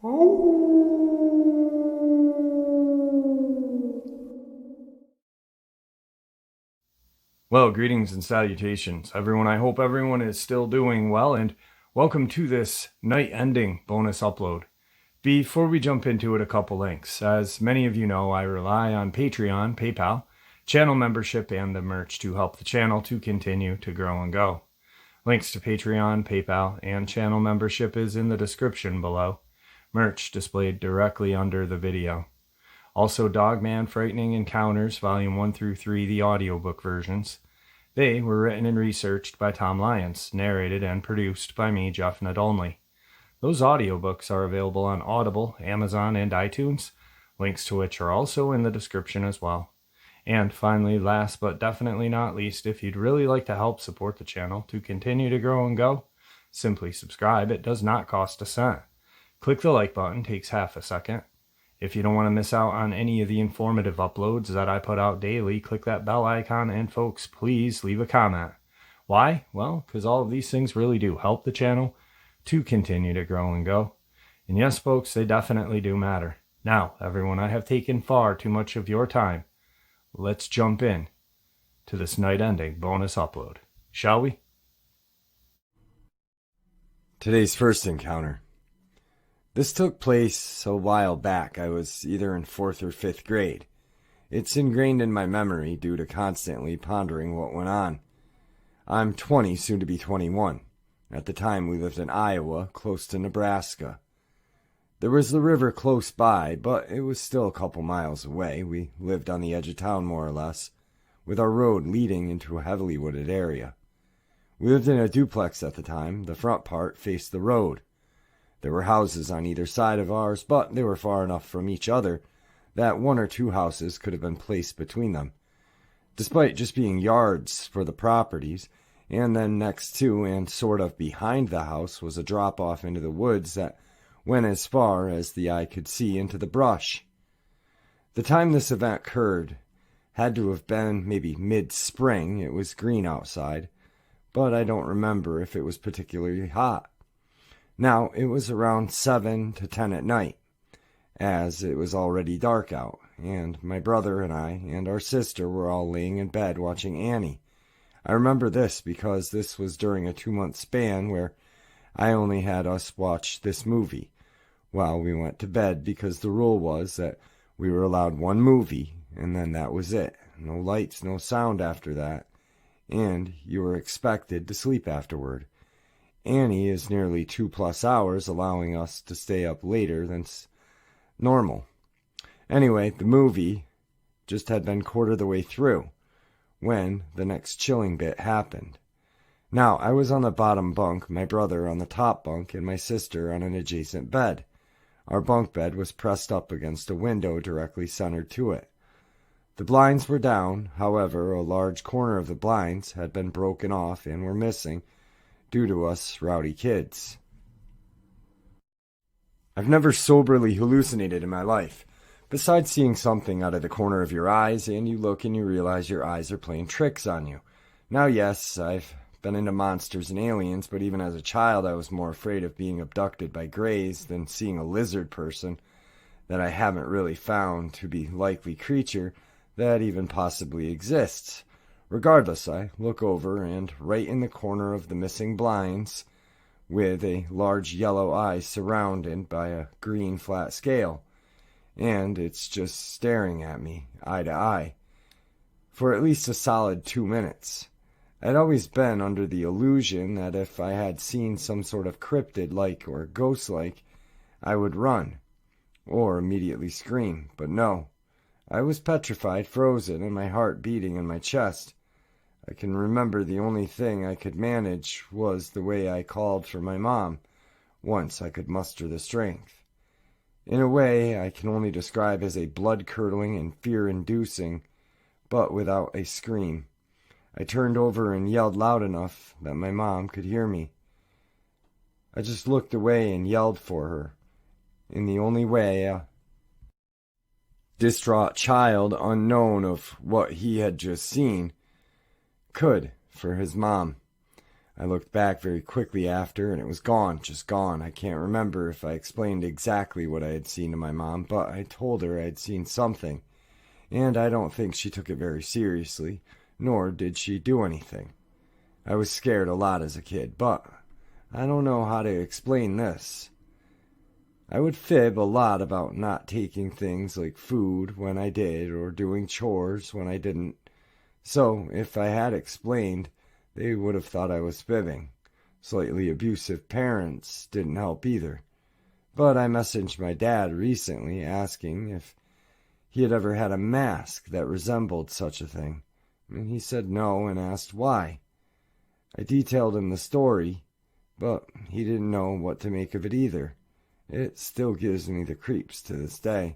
Well, greetings and salutations, everyone. I hope everyone is still doing well, and welcome to this night-ending bonus upload. Before we jump into it, a couple links. As many of you know, I rely on Patreon, PayPal, channel membership, and the merch to help the channel to continue to grow and go. Links to Patreon, PayPal, and channel membership is in the description below. Merch displayed directly under the video. Also, Dogman Frightening Encounters, Volume 1 through 3, the audiobook versions. They were written and researched by Tom Lyons, narrated and produced by me, Jeff Nadolny. Those audiobooks are available on Audible, Amazon, and iTunes, links to which are also in the description as well. And finally, last but definitely not least, if you'd really like to help support the channel to continue to grow and go, simply subscribe. It does not cost a cent. Click the like button, takes half a second. If you don't want to miss out on any of the informative uploads that I put out daily, click that bell icon, and folks, please leave a comment. Why? Well, because all of these things really do help the channel to continue to grow and go. And yes, folks, they definitely do matter. Now, everyone, I have taken far too much of your time. Let's jump in to this night-ending bonus upload, shall we? Today's first encounter. This took place a while back. I was either in 4th or 5th grade. It's ingrained in my memory due to constantly pondering what went on. I'm 20, soon to be 21. At the time, we lived in Iowa, close to Nebraska. There was the river close by, but it was still a couple miles away. We lived on the edge of town, more or less, with our road leading into a heavily wooded area. We lived in a duplex at the time. The front part faced the road. There were houses on either side of ours, but they were far enough from each other that 1 or 2 houses could have been placed between them. Despite just being yards for the properties, and then next to and sort of behind the house was a drop-off into the woods that went as far as the eye could see into the brush. The time this event occurred had to have been maybe mid-spring. It was green outside, but I don't remember if it was particularly hot. Now, it was around 7 to 10 at night, as it was already dark out, and my brother and I and our sister were all laying in bed watching Annie. I remember this because this was during a 2-month span where I only had us watch this movie while we went to bed, because the rule was that we were allowed 1 movie, and then that was it. No lights, no sound after that, and you were expected to sleep afterward. Annie is nearly 2+ hours, allowing us to stay up later than normal. Anyway, the movie just had been quarter the way through when the next chilling bit happened. Now, I was on the bottom bunk, my brother on the top bunk, and my sister on an adjacent bed. Our bunk bed was pressed up against a window directly centered to it. The blinds were down. However, a large corner of the blinds had been broken off and were missing due to us rowdy kids. I've never soberly hallucinated in my life, besides seeing something out of the corner of your eyes, and you look and you realize your eyes are playing tricks on you. Now, yes, I've been into monsters and aliens, but even as a child I was more afraid of being abducted by greys than seeing a lizard person that I haven't really found to be likely creature that even possibly exists. Regardless, I look over, and right in the corner of the missing blinds, with a large yellow eye surrounded by a green flat scale, and it's just staring at me, eye to eye, for at least a solid 2 minutes. I'd always been under the illusion that if I had seen some sort of cryptid-like or ghost-like, I would run, or immediately scream, but no. I was petrified, frozen, and my heart beating in my chest. I can remember the only thing I could manage was the way I called for my mom, once I could muster the strength. In a way I can only describe as a blood-curdling and fear-inducing, but without a scream. I turned over and yelled loud enough that my mom could hear me. I just looked away and yelled for her, in the only way a distraught child, unknown of what he had just seen, could for his mom. I looked back very quickly after, and it was gone, just gone. I can't remember if I explained exactly what I had seen to my mom, but I told her I had seen something, and I don't think she took it very seriously, nor did she do anything. I was scared a lot as a kid, but I don't know how to explain this. I would fib a lot about not taking things like food when I did, or doing chores when I didn't. So, if I had explained, they would have thought I was fibbing. Slightly abusive parents didn't help either. But I messaged my dad recently asking if he had ever had a mask that resembled such a thing, and he said no and asked why. I detailed him the story, but he didn't know what to make of it either. It still gives me the creeps to this day.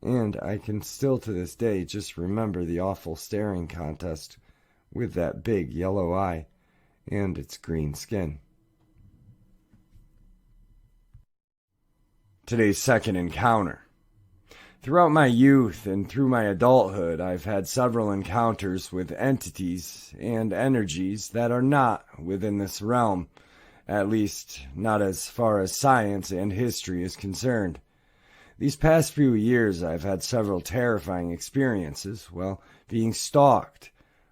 And I can still to this day just remember the awful staring contest with that big yellow eye and its green skin. Today's second encounter. Throughout my youth and through my adulthood, I've had several encounters with entities and energies that are not within this realm, at least not as far as science and history is concerned. These past few years, I've had several terrifying experiences while being stalked,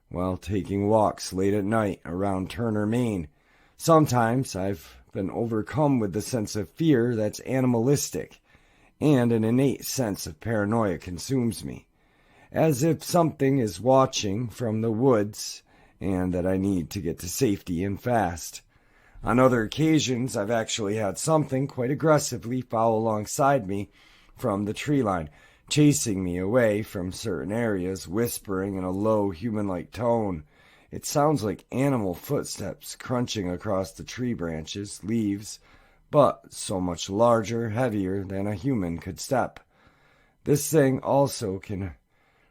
while taking walks late at night around Turner, Maine. Sometimes I've been overcome with the sense of fear that's animalistic, and an innate sense of paranoia consumes me, as if something is watching from the woods and that I need to get to safety and fast. On other occasions, I've actually had something quite aggressively follow alongside me from the tree line, chasing me away from certain areas, whispering in a low, human-like tone. It sounds like animal footsteps crunching across the tree branches, leaves, but so much larger, heavier than a human could step. This thing also can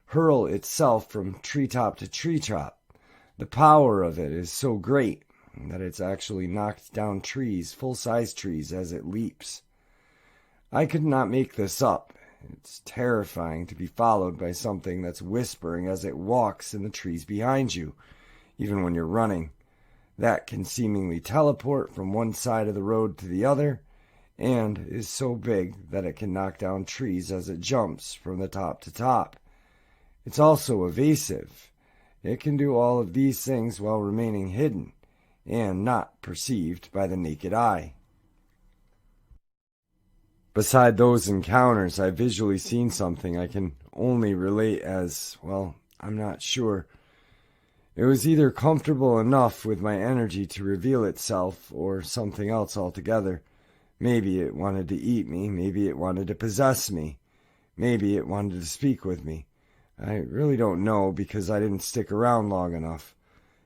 hurl itself from treetop to treetop. The power of it is so great that it's actually knocked down trees, full-size trees, as it leaps. I could not make this up. It's terrifying to be followed by something that's whispering as it walks in the trees behind you, even when you're running. That can seemingly teleport from one side of the road to the other, and is so big that it can knock down trees as it jumps from the top to top. It's also evasive. It can do all of these things while remaining hidden and not perceived by the naked eye. Beside those encounters, I've visually seen something I can only relate as, well, I'm not sure. It was either comfortable enough with my energy to reveal itself or something else altogether. Maybe it wanted to eat me, maybe it wanted to possess me, maybe it wanted to speak with me. I really don't know because I didn't stick around long enough.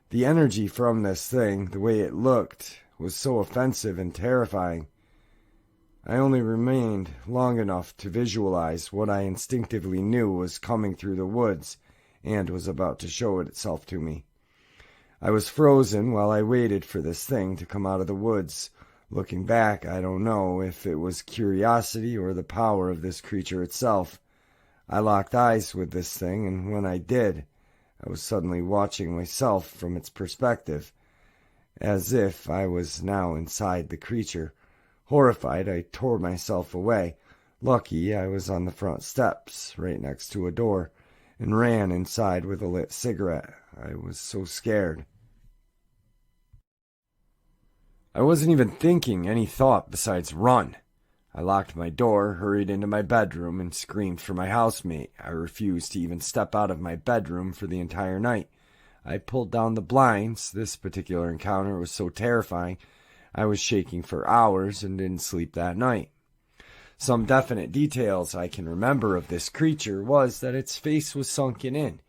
The energy from this thing, the way it looked, was so offensive and terrifying. I only remained long enough to visualize what I instinctively knew was coming through the woods and was about to show itself to me. I was frozen while I waited for this thing to come out of the woods. Looking back, I don't know if it was curiosity or the power of this creature itself. I locked eyes with this thing, and when I did, I was suddenly watching myself from its perspective, as if I was now inside the creature. Horrified, I tore myself away. Lucky I was on the front steps, right next to a door, and ran inside with a lit cigarette. I was so scared. I wasn't even thinking any thought besides run. I locked my door, hurried into my bedroom, and screamed for my housemate. I refused to even step out of my bedroom for the entire night. I pulled down the blinds. This particular encounter was so terrifying, I was shaking for hours and didn't sleep that night. Some definite details I can remember of this creature was that its face was sunken in.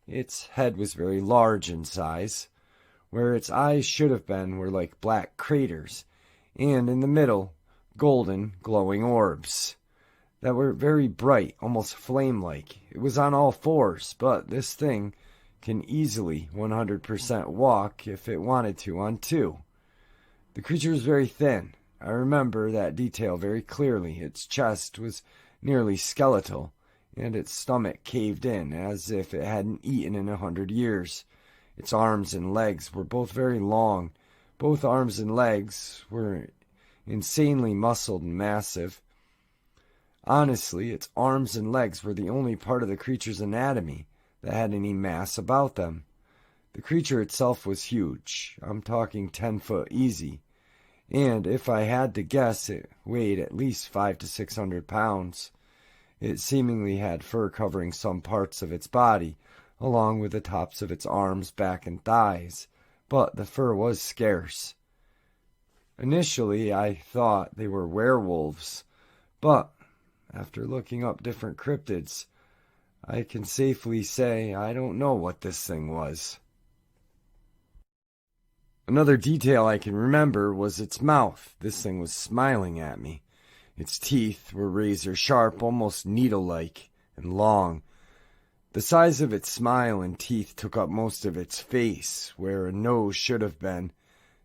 Its head was very large in size. Where its eyes should have been were like black craters, and in the middle, golden, glowing orbs that were very bright, almost flame-like. It was on all fours, but this thing can easily 100% walk if it wanted to on two. The creature was very thin. I remember that detail very clearly. Its chest was nearly skeletal, and its stomach caved in as if it hadn't eaten in 100 years. Its arms and legs were both very long. Both arms and legs were insanely muscled and massive. Honestly, its arms and legs were the only part of the creature's anatomy that had any mass about them. The creature itself was huge. I'm talking 10 foot easy. And if I had to guess, it weighed at least 500 to 600 pounds. It seemingly had fur covering some parts of its body, along with the tops of its arms, back, and thighs, but the fur was scarce. Initially, I thought they were werewolves, but after looking up different cryptids, I can safely say I don't know what this thing was. Another detail I can remember was its mouth. This thing was smiling at me. Its teeth were razor sharp, almost needle-like, and long. The size of its smile and teeth took up most of its face. Where a nose should have been,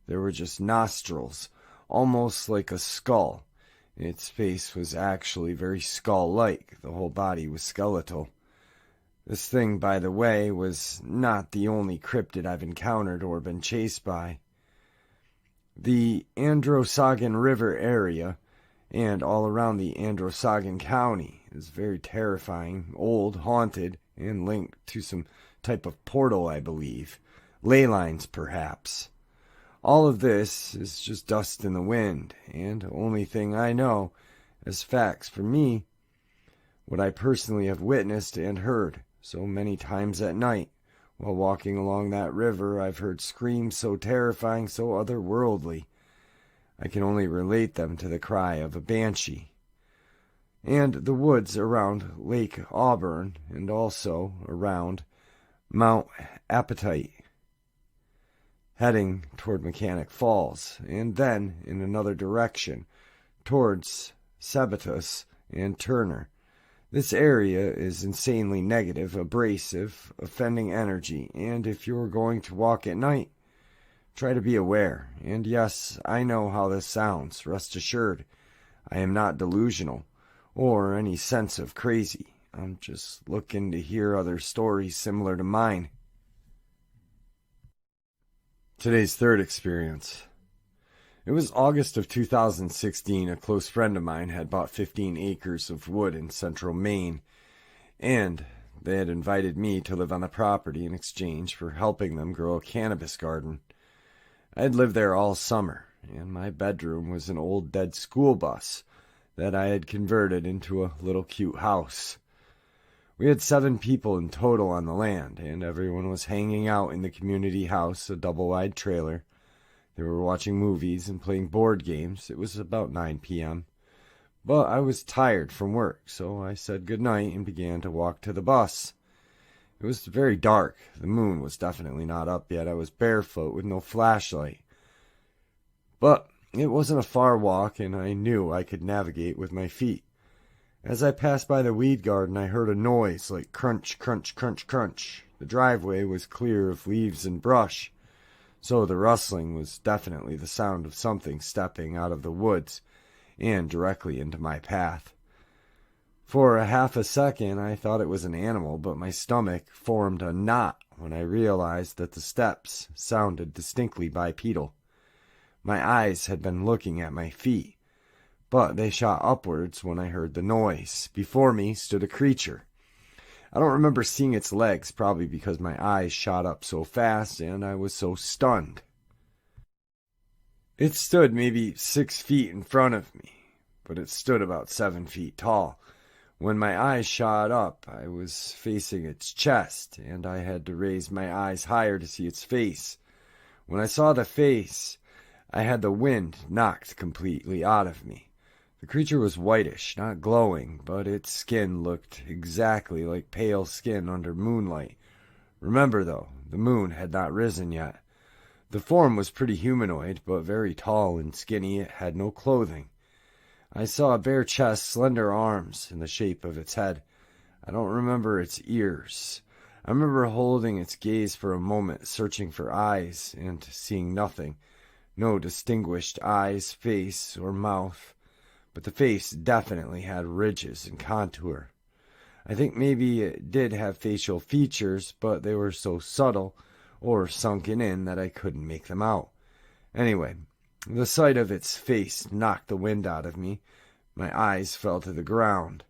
there were just nostrils, almost like a skull. Its face was actually very skull-like. The whole body was skeletal. This thing, by the way, was not the only cryptid I've encountered or been chased by. The Androscoggin River area, and all around the Androscoggin County, is very terrifying, old, haunted, and linked to some type of portal, I believe. Ley lines, perhaps. All of this is just dust in the wind, and the only thing I know as facts for me, what I personally have witnessed and heard so many times at night. While walking along that river, I've heard screams so terrifying, so otherworldly. I can only relate them to the cry of a banshee. And the woods around Lake Auburn, and also around Mount Appetite, heading toward Mechanic Falls, and then in another direction, towards Sebatus and Turner. This area is insanely negative, abrasive, offending energy, and if you're going to walk at night, try to be aware. And yes, I know how this sounds. Rest assured, I am not delusional, or any sense of crazy. I'm just looking to hear other stories similar to mine. Today's third experience. It was August of 2016. A close friend of mine had bought 15 acres of wood in central Maine, and they had invited me to live on the property in exchange for helping them grow a cannabis garden. I had lived there all summer, and my bedroom was an old dead school bus that I had converted into a little cute house. We had 7 people in total on the land, and everyone was hanging out in the community house, a double-wide trailer. They were watching movies and playing board games. It was about 9 p.m. But I was tired from work, so I said goodnight and began to walk to the bus. It was very dark. The moon was definitely not up yet. I was barefoot with no flashlight. But it wasn't a far walk, and I knew I could navigate with my feet. As I passed by the weed garden, I heard a noise like crunch, crunch, crunch, crunch. The driveway was clear of leaves and brush, so the rustling was definitely the sound of something stepping out of the woods and directly into my path. For a half a second, I thought it was an animal, but my stomach formed a knot when I realized that the steps sounded distinctly bipedal. My eyes had been looking at my feet, but they shot upwards when I heard the noise. Before me stood a creature. I don't remember seeing its legs, probably because my eyes shot up so fast and I was so stunned. It stood maybe 6 feet in front of me, but it stood about 7 feet tall. When my eyes shot up, I was facing its chest, and I had to raise my eyes higher to see its face. When I saw the face, I had the wind knocked completely out of me. The creature was whitish, not glowing, but its skin looked exactly like pale skin under moonlight. Remember, though, the moon had not risen yet. The form was pretty humanoid, but very tall and skinny. It had no clothing. I saw a bare chest, slender arms, and the shape of its head. I don't remember its ears. I remember holding its gaze for a moment, searching for eyes, and seeing nothing. No distinguished eyes, face, or mouth. But the face definitely had ridges and contour. I think maybe it did have facial features, but they were so subtle, or sunken in that I couldn't make them out. Anyway, the sight of its face knocked the wind out of me. My eyes fell to the ground.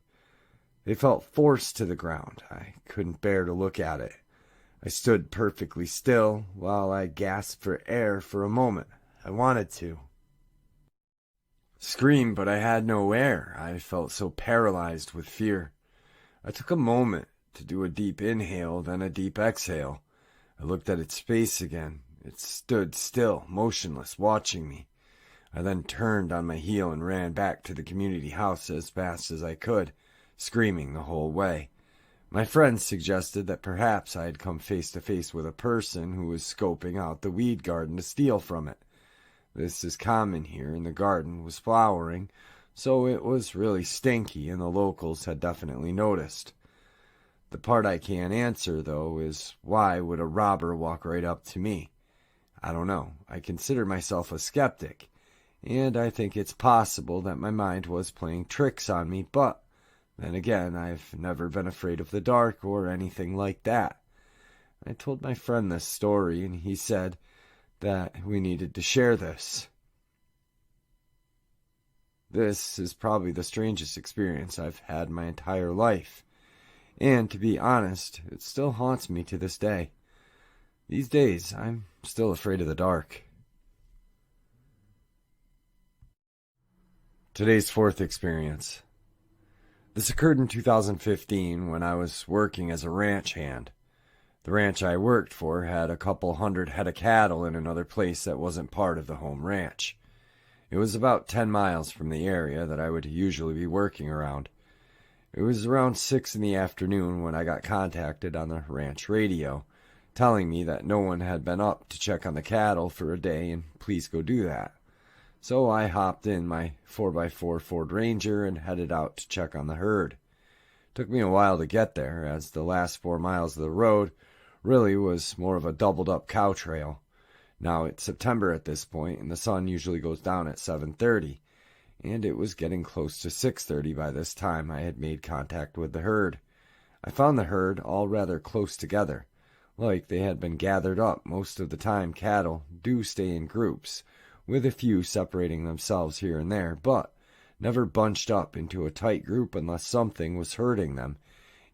They felt forced to the ground. I couldn't bear to look at it. I stood perfectly still while I gasped for air for a moment. I wanted to scream, but I had no air. I felt so paralyzed with fear. I took a moment to do a deep inhale, then a deep exhale. I looked at its face again. It stood still, motionless, watching me. I then turned on my heel and ran back to the community house as fast as I could, screaming the whole way. My friends suggested that perhaps I had come face to face with a person who was scoping out the weed garden to steal from it. This is common here, and the garden was flowering, so it was really stinky, and the locals had definitely noticed. The part I can't answer, though, is why would a robber walk right up to me? I don't know. I consider myself a skeptic, and I think it's possible that my mind was playing tricks on me, but then again, I've never been afraid of the dark or anything like that. I told my friend this story, and he said that we needed to share this. This is probably the strangest experience I've had my entire life. And to be honest, it still haunts me to this day. These days, I'm still afraid of the dark. Today's fourth experience. This occurred in 2015 when I was working as a ranch hand. The ranch I worked for had a couple hundred head of cattle in another place that wasn't part of the home ranch. It was about 10 miles from the area that I would usually be working around. It was around 6 in the afternoon when I got contacted on the ranch radio, telling me that no one had been up to check on the cattle for a day and please go do that. So I hopped in my 4x4 Ford Ranger and headed out to check on the herd. It took me a while to get there, as the last 4 miles of the road really was more of a doubled-up cow trail. Now, it's September at this point, and the sun usually goes down at 7:30, and it was getting close to 6:30 by this time I had made contact with the herd. I found the herd all rather close together, like they had been gathered up. Most of the time cattle do stay in groups, with a few separating themselves here and there, but never bunched up into a tight group unless something was hurting them,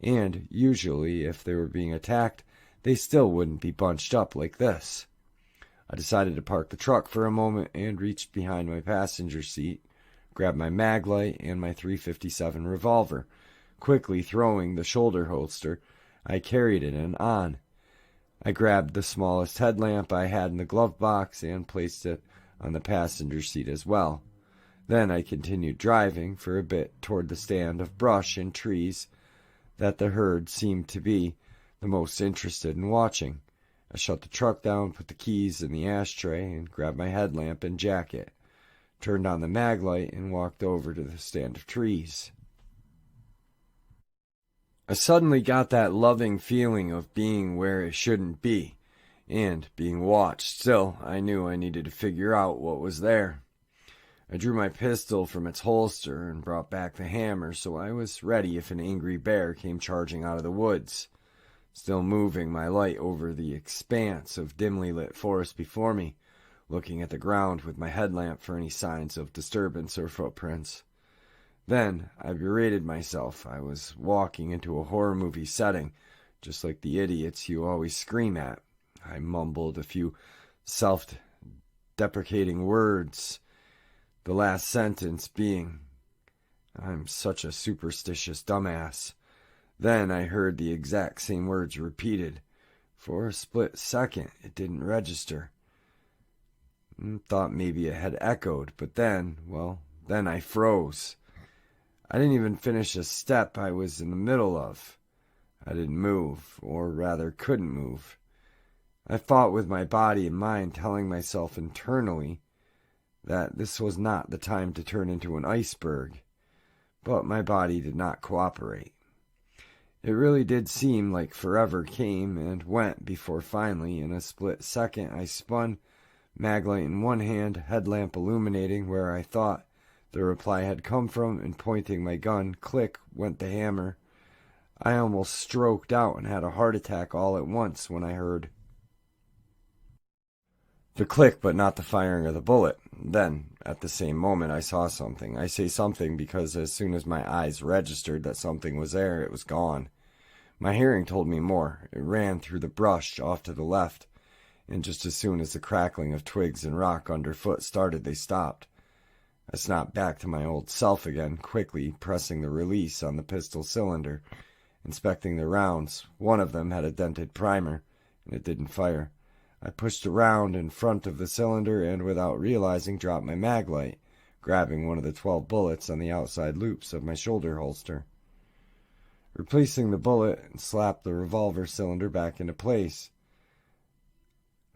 and usually if they were being attacked, they still wouldn't be bunched up like this. I decided to park the truck for a moment and reached behind my passenger seat, grabbed my mag light and my .357 revolver. Quickly throwing the shoulder holster I carried it in on. I grabbed the smallest headlamp I had in the glove box and placed it on the passenger seat as well. Then I continued driving for a bit toward the stand of brush and trees that the herd seemed to be the most interested in watching. I shut the truck down, put the keys in the ashtray, and grabbed my headlamp and jacket, turned on the mag light, and walked over to the stand of trees. I suddenly got that loving feeling of being where it shouldn't be, and being watched. Still, I knew I needed to figure out what was there. I drew my pistol from its holster and brought back the hammer, so I was ready if an angry bear came charging out of the woods. Still moving my light over the expanse of dimly lit forest before me, looking at the ground with my headlamp for any signs of disturbance or footprints. Then I berated myself. I was walking into a horror movie setting, just like the idiots you always scream at. I mumbled a few self-deprecating words, the last sentence being, "I'm such a superstitious dumbass." Then I heard the exact same words repeated. For a split second, it didn't register. Thought maybe it had echoed, but then I froze. I didn't even finish a step I was in the middle of. I didn't move, or rather couldn't move. I fought with my body and mind, telling myself internally that this was not the time to turn into an iceberg, but my body did not cooperate. It really did seem like forever came and went before finally, in a split second, I spun, maglite in one hand, headlamp illuminating where I thought the reply had come from, and pointing my gun, click went the hammer. I almost stroked out and had a heart attack all at once when I heard The click, but not the firing of the bullet. Then, at the same moment, I saw something. I say something because as soon as my eyes registered that something was there, it was gone. My hearing told me more. It ran through the brush off to the left, and just as soon as the crackling of twigs and rock underfoot started, they stopped. I snapped back to my old self again, quickly pressing the release on the pistol cylinder, inspecting the rounds. One of them had a dented primer, and it didn't fire. I pushed around in front of the cylinder and, without realizing, dropped my mag light, grabbing one of the 12 bullets on the outside loops of my shoulder holster. Replacing the bullet and slapped the revolver cylinder back into place.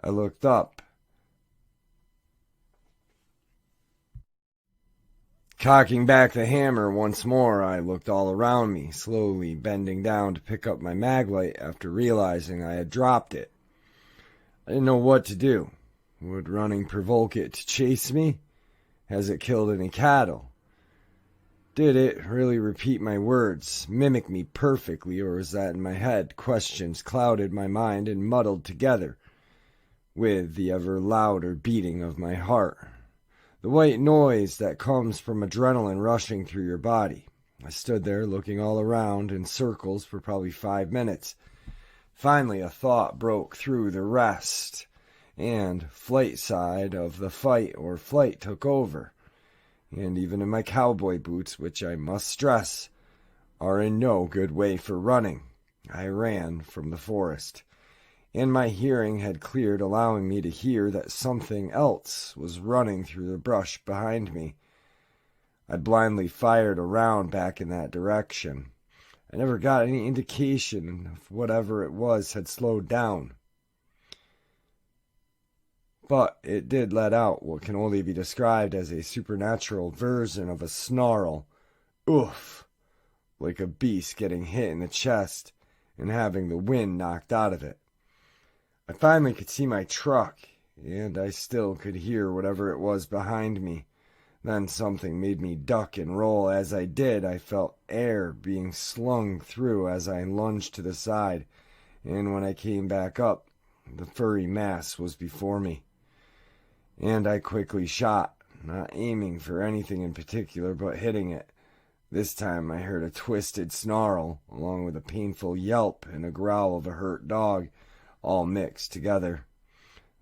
I looked up. Cocking back the hammer once more, I looked all around me, slowly bending down to pick up my mag light after realizing I had dropped it. I didn't know what to do. Would running provoke it to chase me? Has it killed any cattle? Did it really repeat my words, mimic me perfectly, or was that in my head? Questions clouded my mind and muddled together with the ever louder beating of my heart. The white noise that comes from adrenaline rushing through your body. I stood there looking all around in circles for probably 5 minutes. Finally, a thought broke through the rest, and flight side of the fight or flight took over. And even in my cowboy boots, which I must stress, are in no good way for running, I ran from the forest. And my hearing had cleared, allowing me to hear that something else was running through the brush behind me. I blindly fired a round back in that direction. I never got any indication of whatever it was had slowed down. But it did let out what can only be described as a supernatural version of a snarl. Oof! Like a beast getting hit in the chest and having the wind knocked out of it. I finally could see my truck, and I still could hear whatever it was behind me. Then something made me duck and roll. As I did, I felt air being slung through as I lunged to the side, and when I came back up, the furry mass was before me. And I quickly shot, not aiming for anything in particular, but hitting it. This time I heard a twisted snarl, along with a painful yelp and a growl of a hurt dog, all mixed together.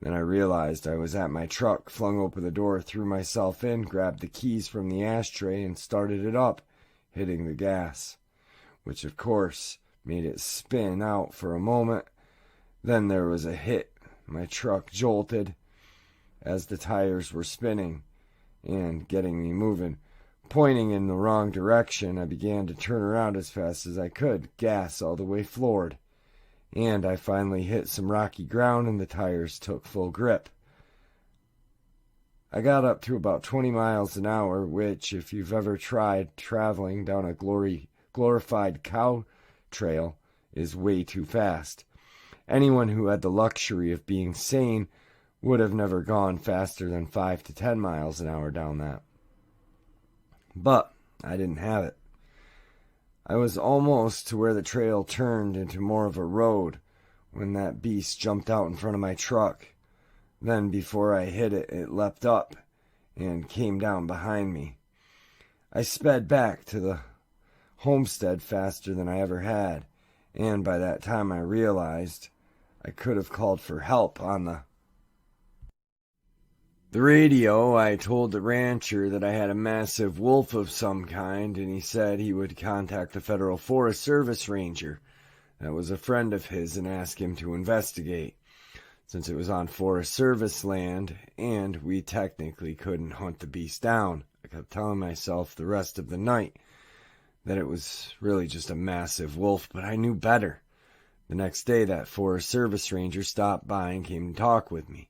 Then I realized I was at my truck, flung open the door, threw myself in, grabbed the keys from the ashtray, and started it up, hitting the gas, which of course made it spin out for a moment. Then there was a hit. My truck jolted as the tires were spinning and getting me moving. Pointing in the wrong direction, I began to turn around as fast as I could, gas all the way floored. And I finally hit some rocky ground and the tires took full grip. I got up to about 20 miles an hour, which, if you've ever tried traveling down a glorified cow trail, is way too fast. Anyone who had the luxury of being sane would have never gone faster than 5 to 10 miles an hour down that. But I didn't have it. I was almost to where the trail turned into more of a road when that beast jumped out in front of my truck. Then, before I hit it, it leapt up and came down behind me. I sped back to the homestead faster than I ever had, and by that time I realized I could have called for help on the radio. I told the rancher that I had a massive wolf of some kind, and he said he would contact the Federal Forest Service ranger that was a friend of his and ask him to investigate, since it was on Forest Service land and we technically couldn't hunt the beast down. I kept telling myself the rest of the night that it was really just a massive wolf, but I knew better. The next day, that Forest Service ranger stopped by and came to talk with me.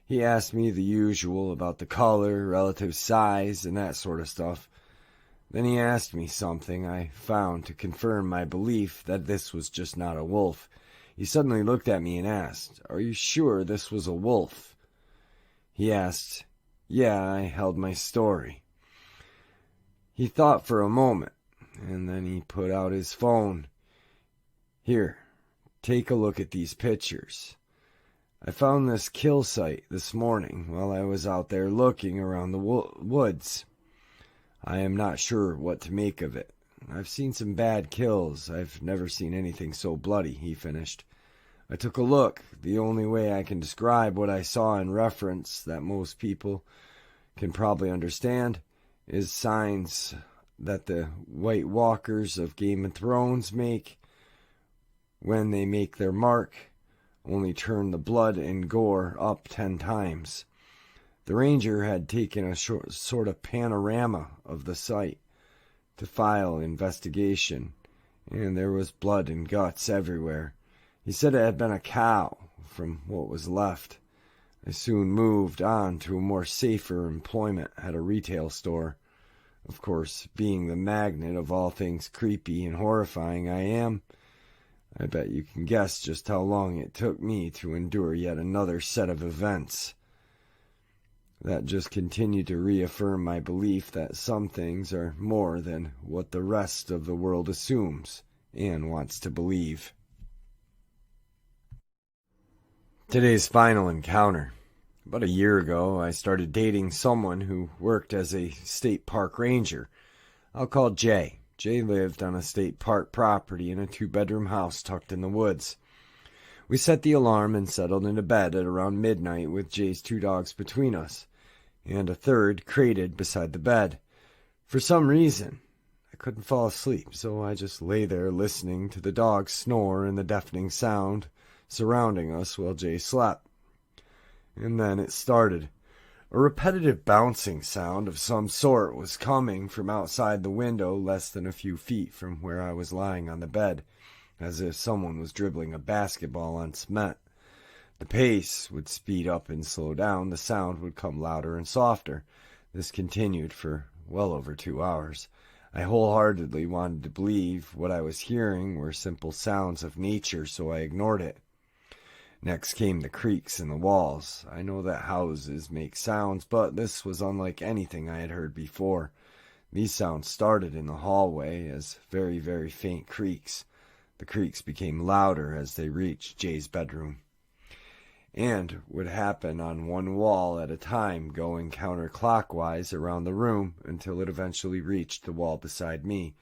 He asked me the usual about the color, relative size, and that sort of stuff. Then he asked me something I found to confirm my belief that this was just not a wolf. He suddenly looked at me and asked, "Are you sure this was a wolf?" He asked. Yeah, I held my story. He thought for a moment, and then he put out his phone. "Here, take a look at these pictures." I found this kill site this morning while I was out there looking around the woods. I am not sure what to make of it. I've seen some bad kills. I've never seen anything so bloody," he finished. "I took a look. The only way I can describe what I saw in reference that most people can probably understand is signs that the White Walkers of Game of Thrones make when they make their mark, only turn the blood and gore up 10 times. The ranger had taken a sort of panorama of the site to file investigation, and there was blood and guts everywhere. He said it had been a cow from what was left. I soon moved on to a more safer employment at a retail store. Of course, being the magnet of all things creepy and horrifying I am, I bet you can guess just how long it took me to endure yet another set of events that just continue to reaffirm my belief that some things are more than what the rest of the world assumes and wants to believe." Today's final encounter. About a year ago, I started dating someone who worked as a state park ranger. I'll call Jay. Jay lived on a state park property in a 2-bedroom house tucked in the woods. We set the alarm and settled into bed at around midnight with Jay's 2 dogs between us, and a third crated beside the bed. For some reason, I couldn't fall asleep, so I just lay there listening to the dogs snore and the deafening sound surrounding us while Jay slept. And then it started. A repetitive bouncing sound of some sort was coming from outside the window less than a few feet from where I was lying on the bed, as if someone was dribbling a basketball on cement. The pace would speed up and slow down. The sound would come louder and softer. This continued for well over 2 hours. I wholeheartedly wanted to believe what I was hearing were simple sounds of nature, so I ignored it. Next came the creaks in the walls. I know that houses make sounds, but this was unlike anything I had heard before. These sounds started in the hallway as very, very faint creaks. The creaks became louder as they reached Jay's bedroom, and would happen on one wall at a time, going counterclockwise around the room until it eventually reached the wall beside me.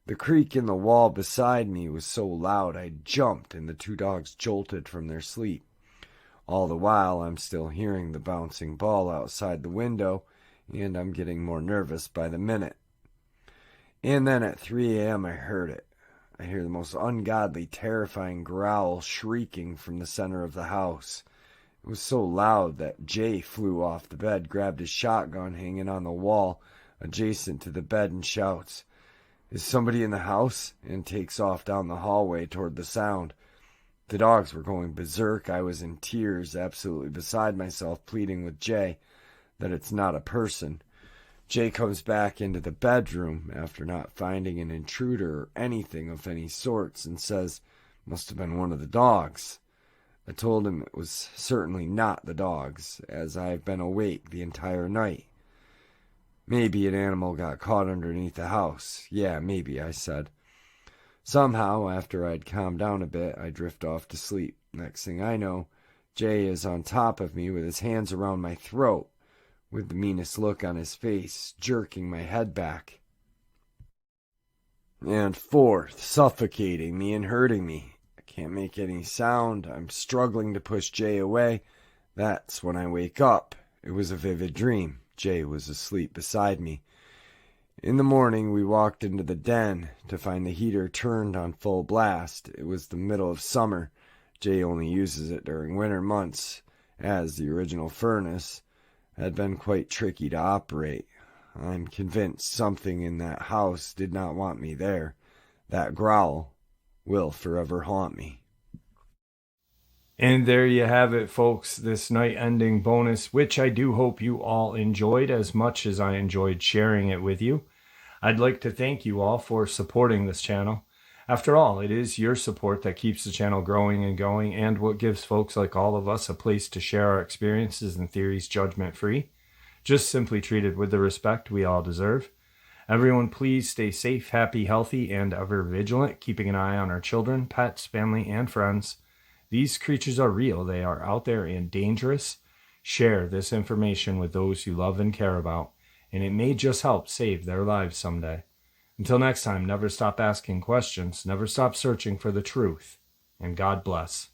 The creak in the wall beside me was so loud I jumped, and the 2 dogs jolted from their sleep. All the while, I'm still hearing the bouncing ball outside the window, and I'm getting more nervous by the minute. And then at 3 a.m. I heard it. I hear the most ungodly, terrifying growl shrieking from the center of the house. It was so loud that Jay flew off the bed, grabbed his shotgun hanging on the wall adjacent to the bed, and shouts, "Is somebody in the house?" and takes off down the hallway toward the sound. The dogs were going berserk. I was in tears, absolutely beside myself, pleading with Jay that it's not a person. Jay comes back into the bedroom after not finding an intruder or anything of any sorts and says, "Must have been one of the dogs." I told him it was certainly not the dogs, as I have been awake the entire night. "Maybe an animal got caught underneath the house." "Yeah, maybe," I said. Somehow, after I'd calmed down a bit, I drift off to sleep. Next thing I know, Jay is on top of me with his hands around my throat, with the meanest look on his face, jerking my head back and forth, suffocating me and hurting me. I can't make any sound. I'm struggling to push Jay away. That's when I wake up. It was a vivid dream. Jay was asleep beside me. In the morning, we walked into the den to find the heater turned on full blast. It was the middle of summer. Jay only uses it during winter months, as the original furnace had been quite tricky to operate. I'm convinced something in that house did not want me there. That growl will forever haunt me. And there you have it, folks, this night-ending bonus, which I do hope you all enjoyed as much as I enjoyed sharing it with you. I'd like to thank you all for supporting this channel. After all, it is your support that keeps the channel growing and going, and what gives folks like all of us a place to share our experiences and theories judgment-free, just simply treated with the respect we all deserve. Everyone, please stay safe, happy, healthy, and ever vigilant, keeping an eye on our children, pets, family, and friends. These creatures are real. They are out there and dangerous. Share this information with those you love and care about, and it may just help save their lives someday. Until next time, never stop asking questions, never stop searching for the truth, and God bless.